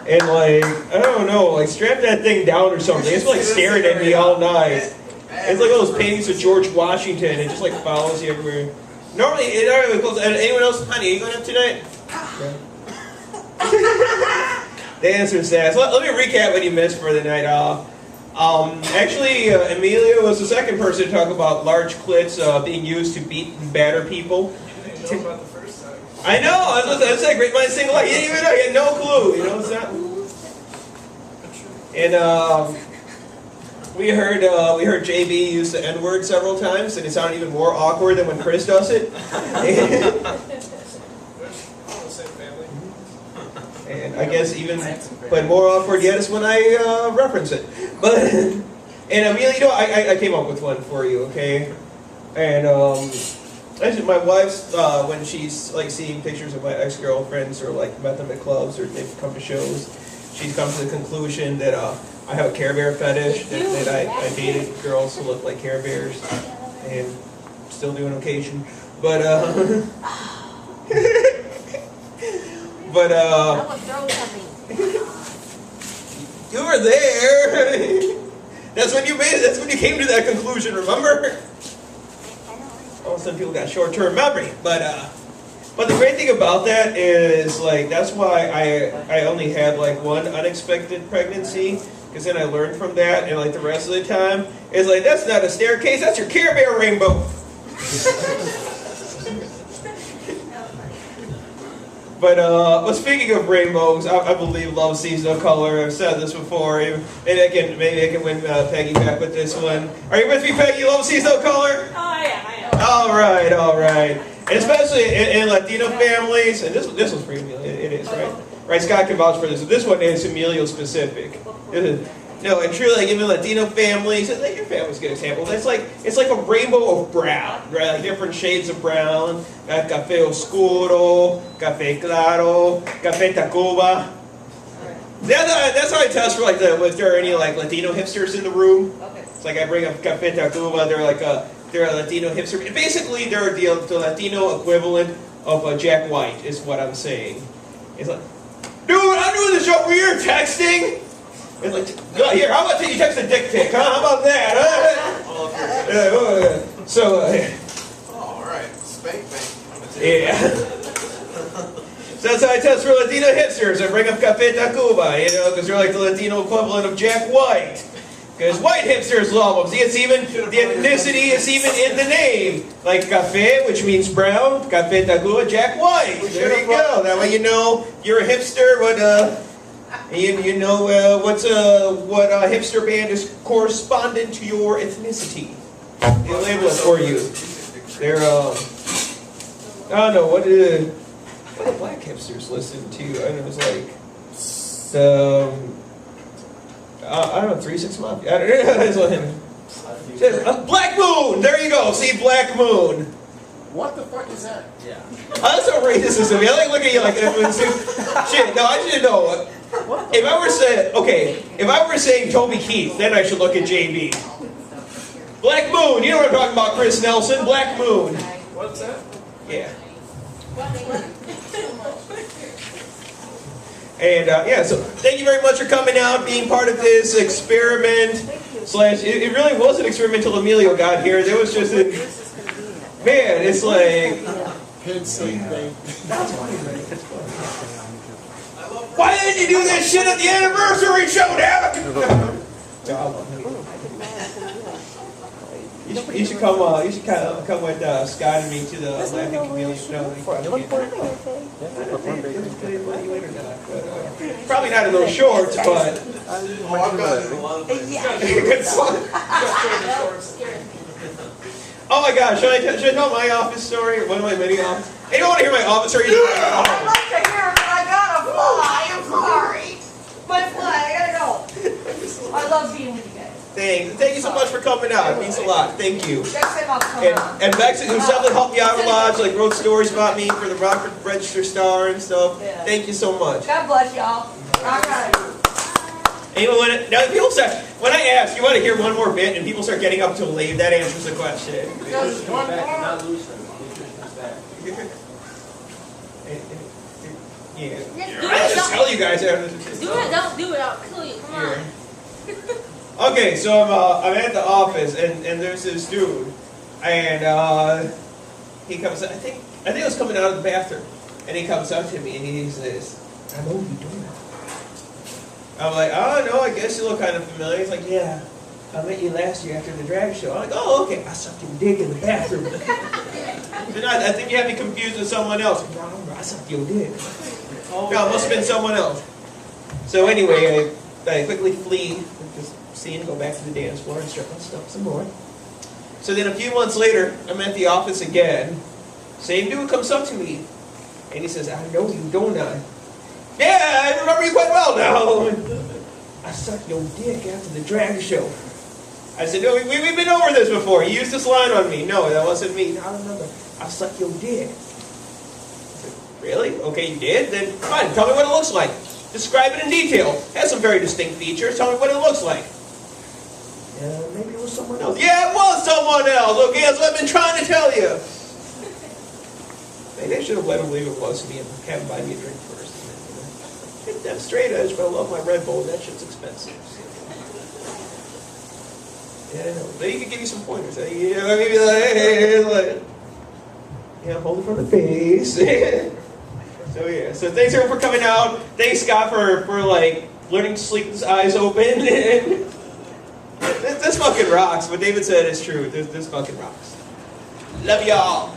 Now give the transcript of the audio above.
And like, I don't know, like strap that thing down or something. It's like staring at me all night. It's like all those paintings of George Washington. It just like follows you everywhere. Normally, anyone else, honey, are you going up tonight? Yeah. The answer is that. So let me recap what you missed for the night off. Actually, Amelia was the second person to talk about large clits being used to beat and batter people. You didn't know about the first time. I know. That's that great mind single. He didn't even know. He had no clue. You know what's that? And we heard JB use the N-word several times, and it sounded even more awkward than when Chris does it. And I guess even, but more awkward yet is when I reference it. But and Amelia, you know, I came up with one for you, okay? And actually, my wife's when she's like seeing pictures of my ex-girlfriends or like met them at clubs or they've come to shows, she's come to the conclusion that I have a Care Bear fetish. That I dated girls who look like Care Bears, and still do on occasion. But But you were there. That's when you made it. That's when you came to that conclusion. Remember? Oh, some people got short-term memory. But the great thing about that is like that's why I only had like one unexpected pregnancy, because then I learned from that, and like the rest of the time it's like that's not a staircase. That's your Care Bear rainbow. But speaking of rainbows, I believe love sees no color. I've said this before. Maybe I can win Peggy back with this one. Are you with me, Peggy? Love sees no color? Oh, I am. All right. And especially in Latino families, and this one's for Emilio. It is, right? Right, Scott can vouch for this. This one is Emilio specific. No, and truly, like even Latino families, like your family's a good example. It's like a rainbow of brown, right? Like different shades of brown. Got café oscuro, café claro, café Tacuba. That's how I test for like if there are any like Latino hipsters in the room. Okay. It's like I bring up café Tacuba. They're a Latino hipster. Basically, they're the Latino equivalent of a Jack White, is what I'm saying. It's like, dude, I'm doing this over here texting. It's like, here, how about you text a dick pic, huh? How about that? So, all right, spank bank. Yeah. So that's how I test for Latino hipsters. I bring up Café Tacuba, you know, because they're like the Latino equivalent of Jack White. Because white hipsters love them. See, it's even, the ethnicity is even in the name. Like café, which means brown, Café Tacuba, Jack White. There you go. That way you know you're a hipster, but, you know what hipster band is correspondent to your ethnicity. They label it for you. They're I don't know what do black hipsters listen to? I know it's like I don't know, 3 6 Mafia. I don't know. Black Moon. There you go. See, Black Moon. What the fuck is that? Yeah. That's how racist this is. I like look at you like shit. No, I should know. If I were saying Toby Keith, then I should look at JB. Black Moon, you know what I'm talking about, Chris Nelson. Black Moon. What's that? Yeah. And so thank you very much for coming out, being part of this experiment. It really was an experiment until Emilio got here. There was just man, it's like. Why didn't you do this shit at the anniversary show, damn it? You should come. You should come with Scott and me to the Laughing Chameleon show. Probably not in those shorts, but. Oh my gosh! Should I tell my office story? One of my many office. Hey, you don't want to hear my office story? I'd like to hear it, but I gotta fly. I'm sorry. My flight, I gotta go. I love being with you guys. Thank you so much for coming out. It means a lot. Thank you. And Bex, who's definitely helped me out a lot, like wrote stories about me for the Rockford Register Star and stuff. Yeah. Thank you so much. God bless y'all. All right. Now, people start, when I ask, you want to hear one more bit, and people start getting up to leave, that answers the question. Yeah. Yeah, do I it, just tell you guys. do it, don't do it, I'll kill you, come on. Okay, so I'm at the office and there's this dude, and he comes. I think it was coming out of the bathroom, and he comes up to me and he says, "I know you do that." I'm like, "Oh no, I guess you look kind of familiar." He's like, "Yeah, I met you last year after the drag show." I'm like, "Oh, okay." I sucked your dick in the bathroom. So I think you have me confused with someone else. No, I sucked your dick. No, it must have been someone else. So anyway, I quickly flee with this scene, go back to the dance floor and strip my stuff some more. So then a few months later, I'm at the office again. Same dude comes up to me, and he says, "I know you, don't I?" "Yeah, I remember you quite well now." "I sucked your dick after the drag show." I said, "No, we've been over this before. You used this line on me." "No, that wasn't me." "I remember. I sucked your dick." I said, "Really? Okay, you did? Then fine, tell me what it looks like. Describe it in detail. It has some very distinct features. Tell me what it looks like." "Maybe it was someone else." "Yeah, it was someone else. Okay, that's what I've been trying to tell you." Maybe I should have let him believe it was me and have him buy me a drink first. Hit that straight edge, but I love my Red Bull. That shit's expensive. Yeah, I know. Maybe he could give you some pointers. Yeah, maybe like, hold it from the face. So yeah, so thanks everyone for coming out. Thanks Scott for like learning to sleep with his eyes open. This fucking rocks. What David said is true. This fucking rocks. Love y'all.